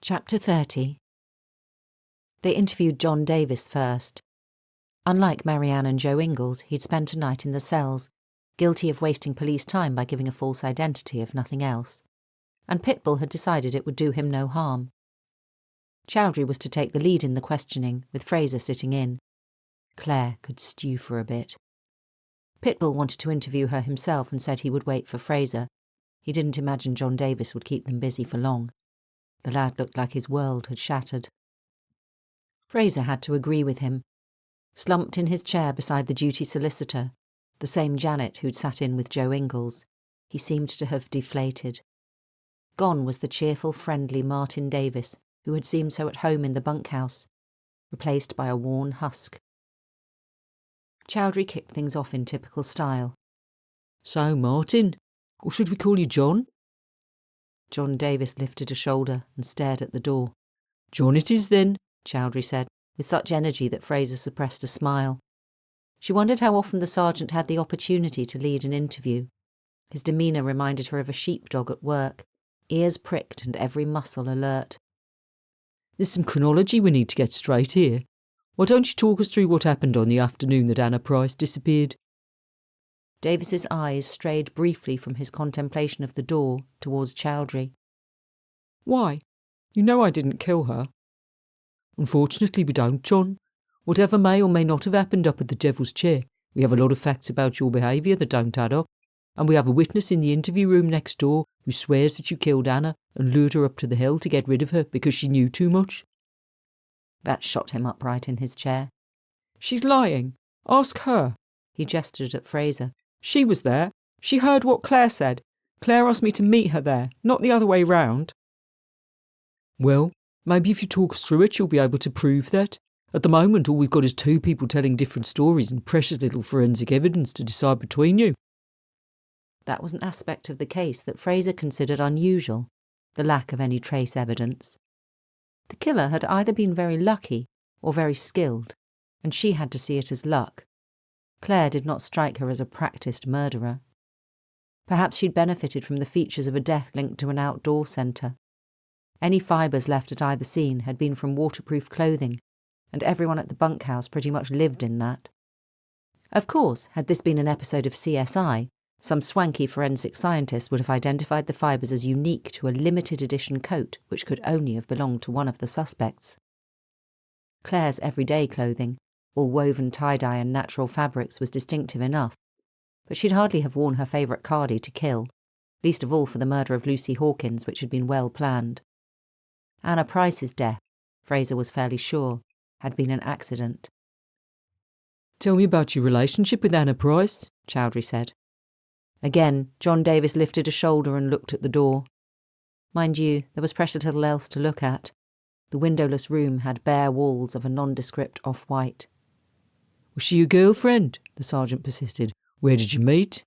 Chapter 30. They interviewed John Davis first. Unlike Marianne and Joe Ingalls, he'd spent a night in the cells, guilty of wasting police time by giving a false identity if nothing else, and Pitbull had decided it would do him no harm. Chowdhury was to take the lead in the questioning, with Fraser sitting in. Claire could stew for a bit. Pitbull wanted to interview her himself and said he would wait for Fraser. He didn't imagine John Davis would keep them busy for long. The lad looked like his world had shattered. Fraser had to agree with him. Slumped in his chair beside the duty solicitor, the same Janet who'd sat in with Joe Ingalls, he seemed to have deflated. Gone was the cheerful, friendly Martin Davis, who had seemed so at home in the bunkhouse, replaced by a worn husk. Chowdhury kicked things off in typical style. "So, Martin, or should we call you John?" John Davis lifted a shoulder and stared at the door. "John it is then," Chowdhury said, with such energy that Fraser suppressed a smile. She wondered how often the sergeant had the opportunity to lead an interview. His demeanour reminded her of a sheepdog at work, ears pricked and every muscle alert. "There's some chronology we need to get straight here. Why don't you talk us through what happened on the afternoon that Anna Price disappeared?" Davis's eyes strayed briefly from his contemplation of the door towards Chowdhury. "Why? You know I didn't kill her." "Unfortunately we don't, John. Whatever may or may not have happened up at the Devil's Chair, we have a lot of facts about your behaviour that don't add up, and we have a witness in the interview room next door who swears that you killed Anna and lured her up to the hill to get rid of her because she knew too much." That shot him upright in his chair. "She's lying. Ask her." He gestured at Fraser. "She was there. She heard what Claire said. Claire asked me to meet her there, not the other way round." "Well, maybe if you talk us through it, you'll be able to prove that. At the moment, all we've got is two people telling different stories and precious little forensic evidence to decide between you." That was an aspect of the case that Fraser considered unusual, the lack of any trace evidence. The killer had either been very lucky or very skilled, and she had to see it as luck. Claire did not strike her as a practised murderer. Perhaps she'd benefited from the features of a death linked to an outdoor centre. Any fibres left at either scene had been from waterproof clothing, and everyone at the bunkhouse pretty much lived in that. Of course, had this been an episode of CSI, some swanky forensic scientist would have identified the fibres as unique to a limited edition coat which could only have belonged to one of the suspects. Claire's everyday clothing, all woven tie-dye and natural fabrics, was distinctive enough, but she'd hardly have worn her favourite cardie to kill, least of all for the murder of Lucy Hawkins, which had been well planned. Anna Price's death, Fraser was fairly sure, had been an accident. "Tell me about your relationship with Anna Price," Chowdhury said. Again, John Davis lifted a shoulder and looked at the door. Mind you, there was precious little else to look at. The windowless room had bare walls of a nondescript off-white. "Was she your girlfriend?" the sergeant persisted. "Where did you meet?"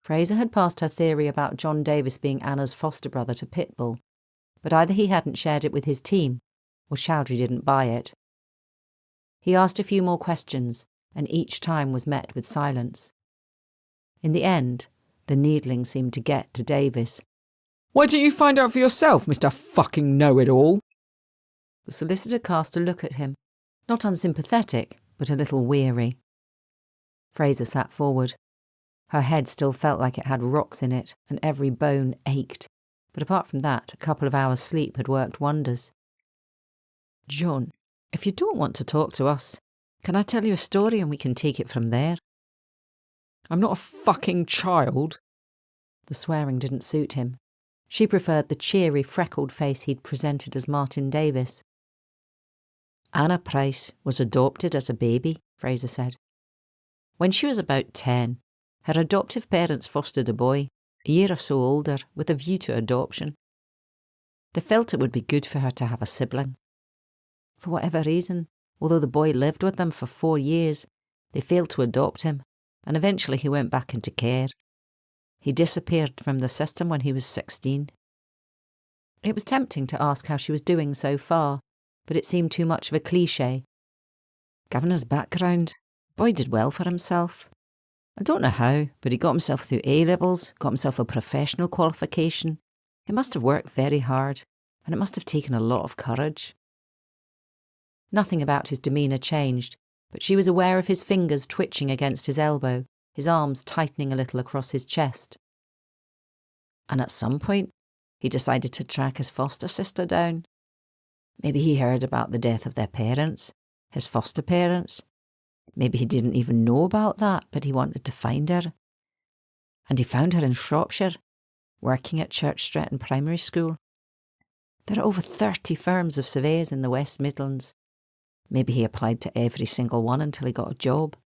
Fraser had passed her theory about John Davis being Anna's foster brother to Pitbull, but either he hadn't shared it with his team, or Chowdhury didn't buy it. He asked a few more questions, and each time was met with silence. In the end, the needling seemed to get to Davis. "Why don't you find out for yourself, Mr. fucking know-it-all?" The solicitor cast a look at him, not unsympathetic, but a little weary. Fraser sat forward. Her head still felt like it had rocks in it, and every bone ached, but apart from that, a couple of hours' sleep had worked wonders. "John, if you don't want to talk to us, can I tell you a story and we can take it from there?" "I'm not a fucking child." The swearing didn't suit him. She preferred the cheery, freckled face he'd presented as Martin Davis. "Anna Price was adopted as a baby," Fraser said. "When she was about 10, her adoptive parents fostered a boy, a year or so older, with a view to adoption. They felt it would be good for her to have a sibling. For whatever reason, although the boy lived with them for 4 years, they failed to adopt him, and eventually he went back into care. He disappeared from the system when he was 16. It was tempting to ask how she was doing so far, but it seemed too much of a cliché. Given his background, the boy did well for himself. I don't know how, but he got himself through A-levels, got himself a professional qualification. He must have worked very hard, and it must have taken a lot of courage. Nothing about his demeanour changed, but she was aware of his fingers twitching against his elbow, his arms tightening a little across his chest. And at some point, he decided to track his foster sister down. Maybe he heard about the death of their parents, his foster parents. Maybe he didn't even know about that, but he wanted to find her. And he found her in Shropshire, working at Church Stretton Primary School. There are over 30 firms of surveyors in the West Midlands. Maybe he applied to every single one until he got a job.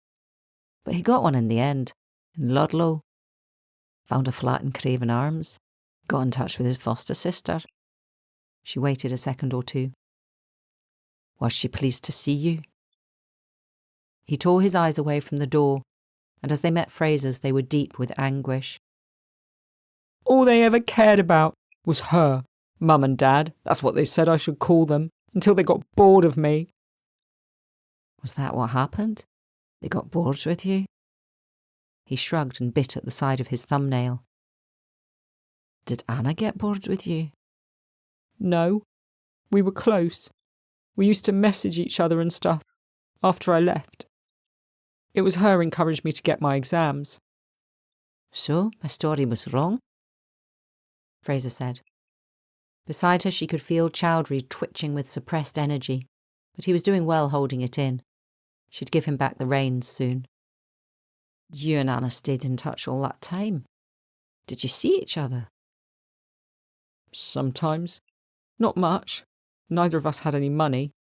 But he got one in the end, in Ludlow. Found a flat in Craven Arms. Got in touch with his foster sister. She waited a second or two. Was she pleased to see you? He tore his eyes away from the door, and as they met Fraser's, they were deep with anguish. All they ever cared about was her, Mum and Dad. That's what they said I should call them, until they got bored of me. Was that what happened? They got bored with you? He shrugged and bit at the side of his thumbnail. Did Anna get bored with you? No. We were close. We used to message each other and stuff, after I left. It was her encouraged me to get my exams. So, my story was wrong? Fraser said. Beside her she could feel Chowdhury twitching with suppressed energy, but he was doing well holding it in. She'd give him back the reins soon. You and Anna stayed in touch all that time. Did you see each other? Sometimes. Not much. Neither of us had any money.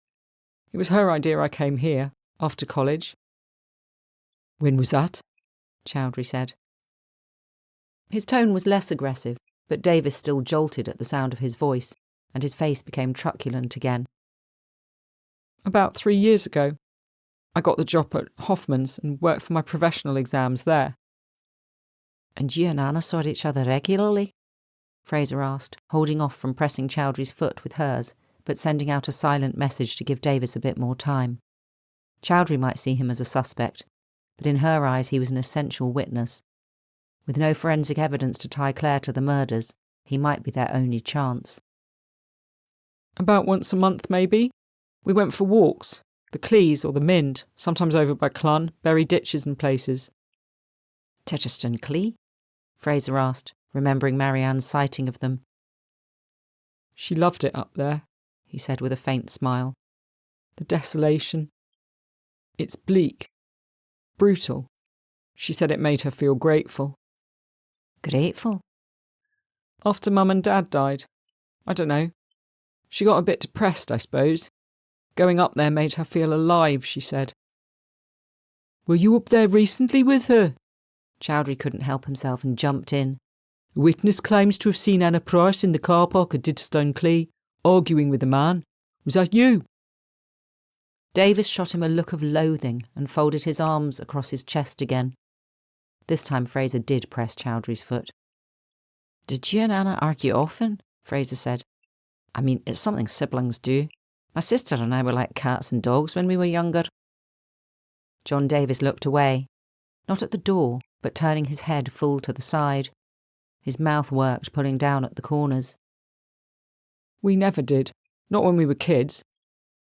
It was her idea I came here, after college. When was that? Chowdhury said. His tone was less aggressive, but Davis still jolted at the sound of his voice, and his face became truculent again. About 3 years ago. I got the job at Hoffman's and worked for my professional exams there. And you and Anna saw each other regularly? Fraser asked, holding off from pressing Chowdhury's foot with hers, but sending out a silent message to give Davis a bit more time. Chowdhury might see him as a suspect, but in her eyes he was an essential witness. With no forensic evidence to tie Claire to the murders, he might be their only chance. About once a month, maybe. We went for walks. The Clees or the Mind, sometimes over by Clun, Bury Ditches and places. Tetterston Clee? Fraser asked, remembering Marianne's sighting of them. She loved it up there, he said with a faint smile. The desolation. It's bleak. Brutal. She said it made her feel grateful. Grateful? After Mum and Dad died. I don't know. She got a bit depressed, I suppose. Going up there made her feel alive, she said. Were you up there recently with her? Chowdhury couldn't help himself and jumped in. A witness claims to have seen Anna Price in the car park at Ditterstone Clee, arguing with a man. Was that you? Davis shot him a look of loathing and folded his arms across his chest again. This time Fraser did press Chowdhury's foot. Did you and Anna argue often? Fraser said. I mean, it's something siblings do. My sister and I were like cats and dogs when we were younger. John Davis looked away, not at the door, but turning his head full to the side. His mouth worked, pulling down at the corners. We never did. Not when we were kids.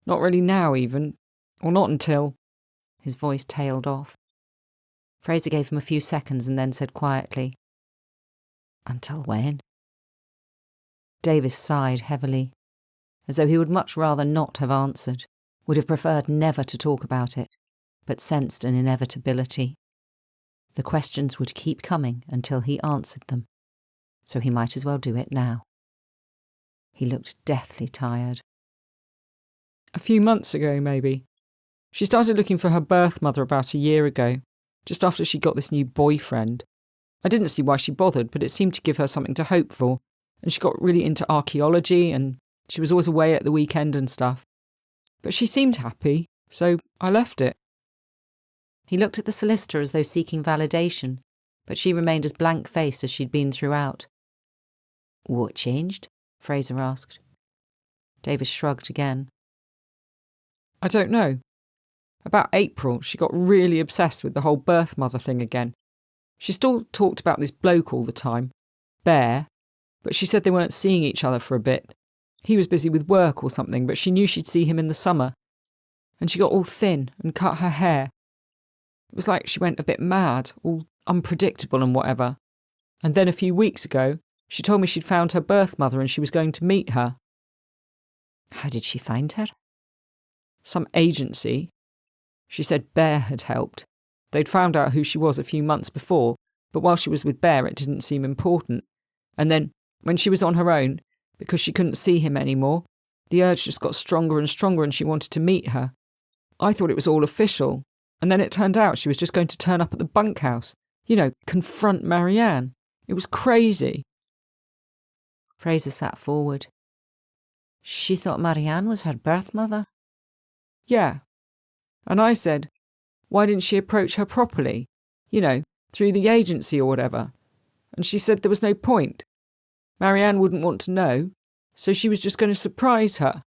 Not really now, even. Or not until... His voice tailed off. Fraser gave him a few seconds and then said quietly, Until when? Davis sighed heavily, as though he would much rather not have answered, would have preferred never to talk about it, but sensed an inevitability. The questions would keep coming until he answered them, so he might as well do it now. He looked deathly tired. A few months ago, maybe. She started looking for her birth mother about a year ago, just after she got this new boyfriend. I didn't see why she bothered, but it seemed to give her something to hope for, and she got really into archaeology, and she was always away at the weekend and stuff. But she seemed happy, so I left it. He looked at the solicitor as though seeking validation, but she remained as blank-faced as she'd been throughout. What changed? Fraser asked. Davis shrugged again. I don't know. About April, she got really obsessed with the whole birth mother thing again. She still talked about this bloke all the time, Bear, but she said they weren't seeing each other for a bit. He was busy with work or something, but she knew she'd see him in the summer. And she got all thin and cut her hair. It was like she went a bit mad, all unpredictable and whatever. And then a few weeks ago, she told me she'd found her birth mother and she was going to meet her. How did she find her? Some agency. She said Bear had helped. They'd found out who she was a few months before, but while she was with Bear it didn't seem important. And then, when she was on her own, because she couldn't see him anymore, the urge just got stronger and stronger and she wanted to meet her. I thought it was all official, and then it turned out she was just going to turn up at the bunkhouse. You know, confront Marianne. It was crazy. Fraser sat forward. She thought Marianne was her birth mother? Yeah. And I said, why didn't she approach her properly? You know, through the agency or whatever. And she said there was no point. Marianne wouldn't want to know, so she was just going to surprise her.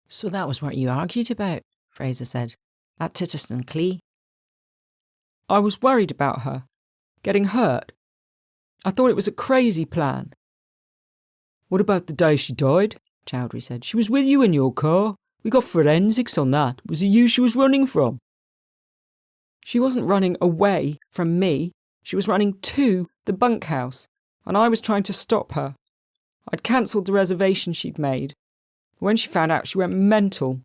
So that was what you argued about, Fraser said, at Titterston Clee. I was worried about her, getting hurt. I thought it was a crazy plan. What about the day she died? Chowdhury said. She was with you in your car. We got forensics on that. Was it you she was running from? She wasn't running away from me. She was running to the bunkhouse, and I was trying to stop her. I'd cancelled the reservation she'd made. When she found out, she went mental.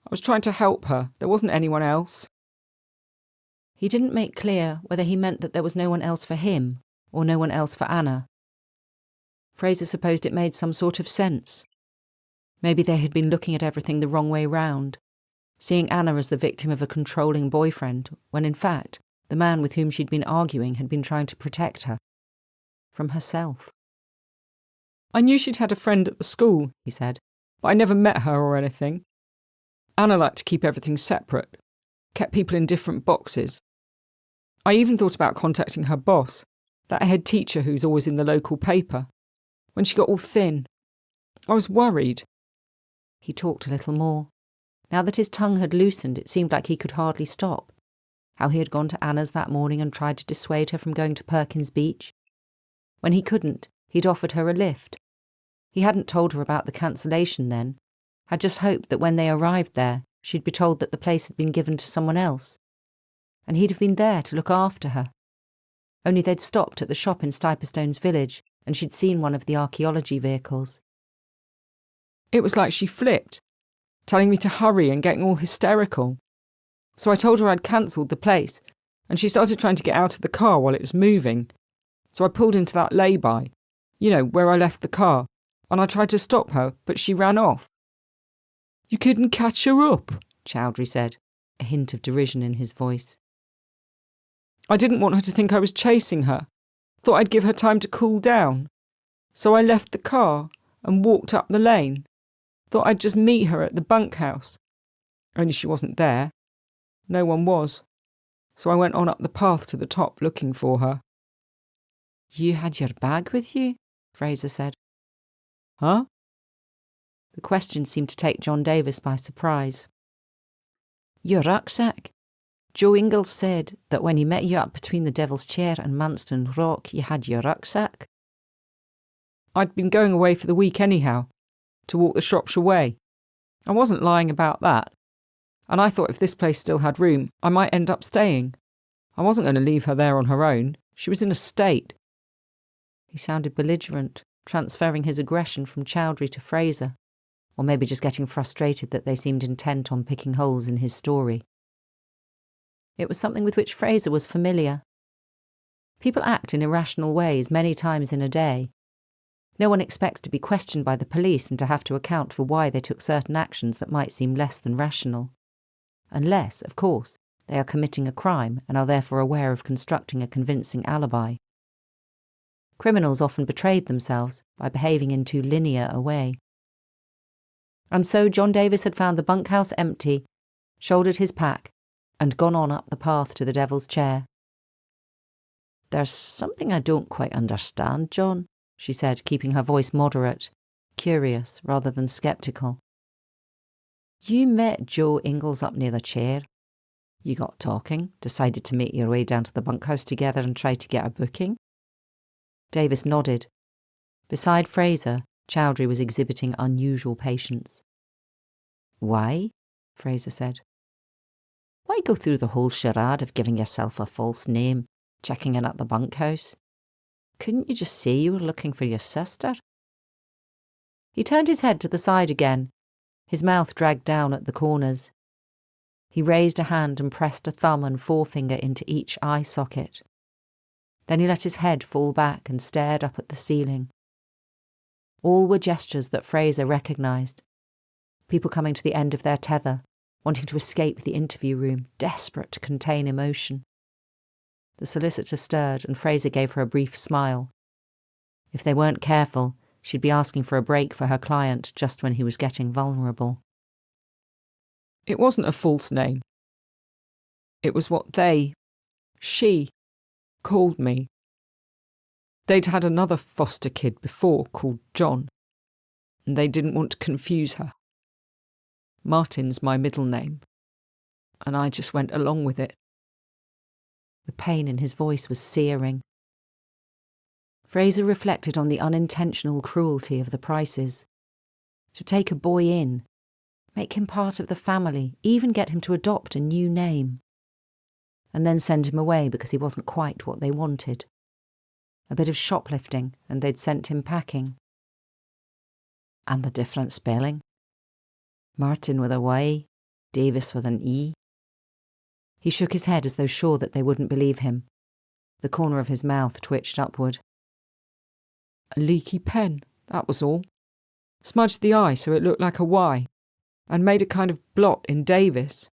I was trying to help her. There wasn't anyone else. He didn't make clear whether he meant that there was no one else for him or no one else for Anna. Fraser supposed it made some sort of sense. Maybe they had been looking at everything the wrong way round, seeing Anna as the victim of a controlling boyfriend, when in fact the man with whom she'd been arguing had been trying to protect her. From herself. I knew she'd had a friend at the school, he said, but I never met her or anything. Anna liked to keep everything separate, kept people in different boxes. I even thought about contacting her boss, that head teacher who's always in the local paper. When she got all thin, I was worried. He talked a little more. Now that his tongue had loosened, it seemed like he could hardly stop. How he had gone to Anna's that morning and tried to dissuade her from going to Perkins Beach. When he couldn't, he'd offered her a lift. He hadn't told her about the cancellation then, had just hoped that when they arrived there, she'd be told that the place had been given to someone else. And he'd have been there to look after her. Only they'd stopped at the shop in Stiperstone's village, and she'd seen one of the archaeology vehicles. It was like she flipped, telling me to hurry and getting all hysterical. So I told her I'd cancelled the place, and she started trying to get out of the car while it was moving. So I pulled into that lay-by, you know, where I left the car, and I tried to stop her, but she ran off. You couldn't catch her up, Chowdhury said, a hint of derision in his voice. I didn't want her to think I was chasing her. Thought I'd give her time to cool down. So I left the car and walked up the lane. Thought I'd just meet her at the bunkhouse. Only she wasn't there. No one was. So I went on up the path to the top looking for her. You had your bag with you? Fraser said. Huh? The question seemed to take John Davis by surprise. Your rucksack. Joe Ingalls said that when he met you up between the Devil's Chair and Manston Rock, you had your rucksack. I'd been going away for the week anyhow, to walk the Shropshire way. I wasn't lying about that. And I thought if this place still had room, I might end up staying. I wasn't going to leave her there on her own. She was in a state. He sounded belligerent, transferring his aggression from Chowdhury to Fraser, or maybe just getting frustrated that they seemed intent on picking holes in his story. It was something with which Fraser was familiar. People act in irrational ways many times in a day. No one expects to be questioned by the police and to have to account for why they took certain actions that might seem less than rational. Unless, of course, they are committing a crime and are therefore aware of constructing a convincing alibi. Criminals often betrayed themselves by behaving in too linear a way. And so John Davis had found the bunkhouse empty, shouldered his pack, and gone on up the path to the Devil's Chair. There's something I don't quite understand, John, she said, keeping her voice moderate, curious rather than sceptical. You met Joe Ingalls up near the chair. You got talking, decided to make your way down to the bunkhouse together and try to get a booking? Davis nodded. Beside Fraser, Chowdhury was exhibiting unusual patience. "Why?" Fraser said. "Why go through the whole charade of giving yourself a false name, checking in at the bunkhouse? Couldn't you just say you were looking for your sister?" He turned his head to the side again, his mouth dragged down at the corners. He raised a hand and pressed a thumb and forefinger into each eye socket. Then he let his head fall back and stared up at the ceiling. All were gestures that Fraser recognised. People coming to the end of their tether, wanting to escape the interview room, desperate to contain emotion. The solicitor stirred and Fraser gave her a brief smile. If they weren't careful, she'd be asking for a break for her client just when he was getting vulnerable. It wasn't a false name. It was what she, called me. They'd had another foster kid before called John, and they didn't want to confuse her. Martin's my middle name, and I just went along with it. The pain in his voice was searing. Fraser reflected on the unintentional cruelty of the Prices. To take a boy in, make him part of the family, even get him to adopt a new name, and then send him away because he wasn't quite what they wanted. A bit of shoplifting, and they'd sent him packing. And the different spelling. Martin with a Y, Davis with an E. He shook his head as though sure that they wouldn't believe him. The corner of his mouth twitched upward. A leaky pen, that was all. Smudged the I so it looked like a Y, and made a kind of blot in Davis.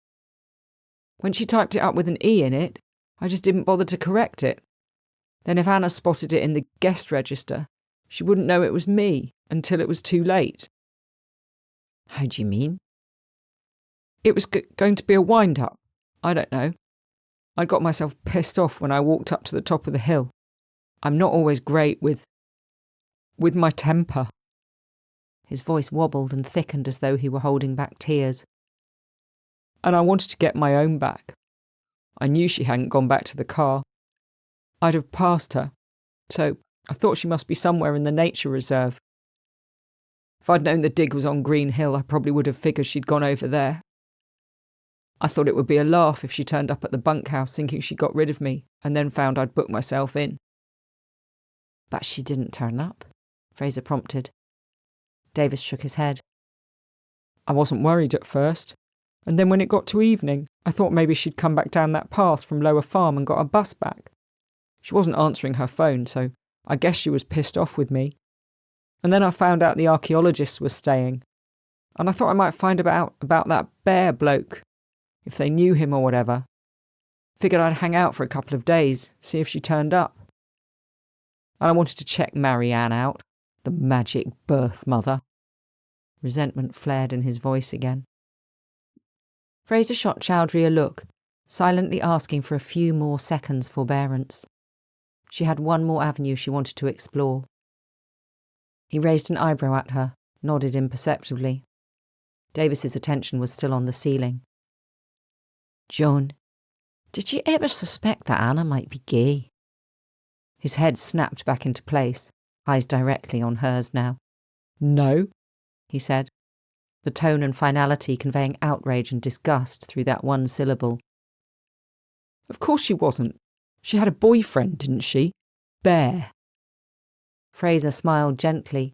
When she typed it up with an E in it, I just didn't bother to correct it. Then if Anna spotted it in the guest register, she wouldn't know it was me until it was too late. How do you mean? It was going to be a wind-up. I don't know. I got myself pissed off when I walked up to the top of the hill. I'm not always great with my temper. His voice wobbled and thickened as though he were holding back tears. And I wanted to get my own back. I knew she hadn't gone back to the car. I'd have passed her, so I thought she must be somewhere in the nature reserve. If I'd known the dig was on Green Hill, I probably would have figured she'd gone over there. I thought it would be a laugh if she turned up at the bunkhouse thinking she got rid of me and then found I'd booked myself in. But she didn't turn up, Fraser prompted. Davis shook his head. I wasn't worried at first, and then when it got to evening, I thought maybe she'd come back down that path from Lower Farm and got a bus back. She wasn't answering her phone, so I guess she was pissed off with me. And then I found out the archaeologists were staying, and I thought I might find out about that bear bloke, if they knew him or whatever. Figured I'd hang out for a couple of days, see if she turned up. And I wanted to check Marianne out, the magic birth mother. Resentment flared in his voice again. Fraser shot Chowdhury a look, silently asking for a few more seconds' forbearance. She had one more avenue she wanted to explore. He raised an eyebrow at her, nodded imperceptibly. Davis's attention was still on the ceiling. "Joan, did you ever suspect that Anna might be gay?" His head snapped back into place, eyes directly on hers now. "No," he said, the tone and finality conveying outrage and disgust through that one syllable. "Of course she wasn't. She had a boyfriend, didn't she? Bear." Fraser smiled gently,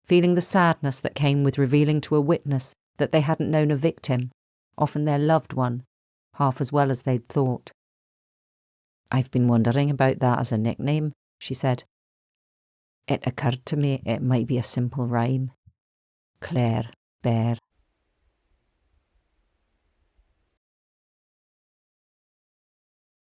feeling the sadness that came with revealing to a witness that they hadn't known a victim, often their loved one, half as well as they'd thought. "I've been wondering about that as a nickname," she said. "It occurred to me it might be a simple rhyme. Claire, Bear,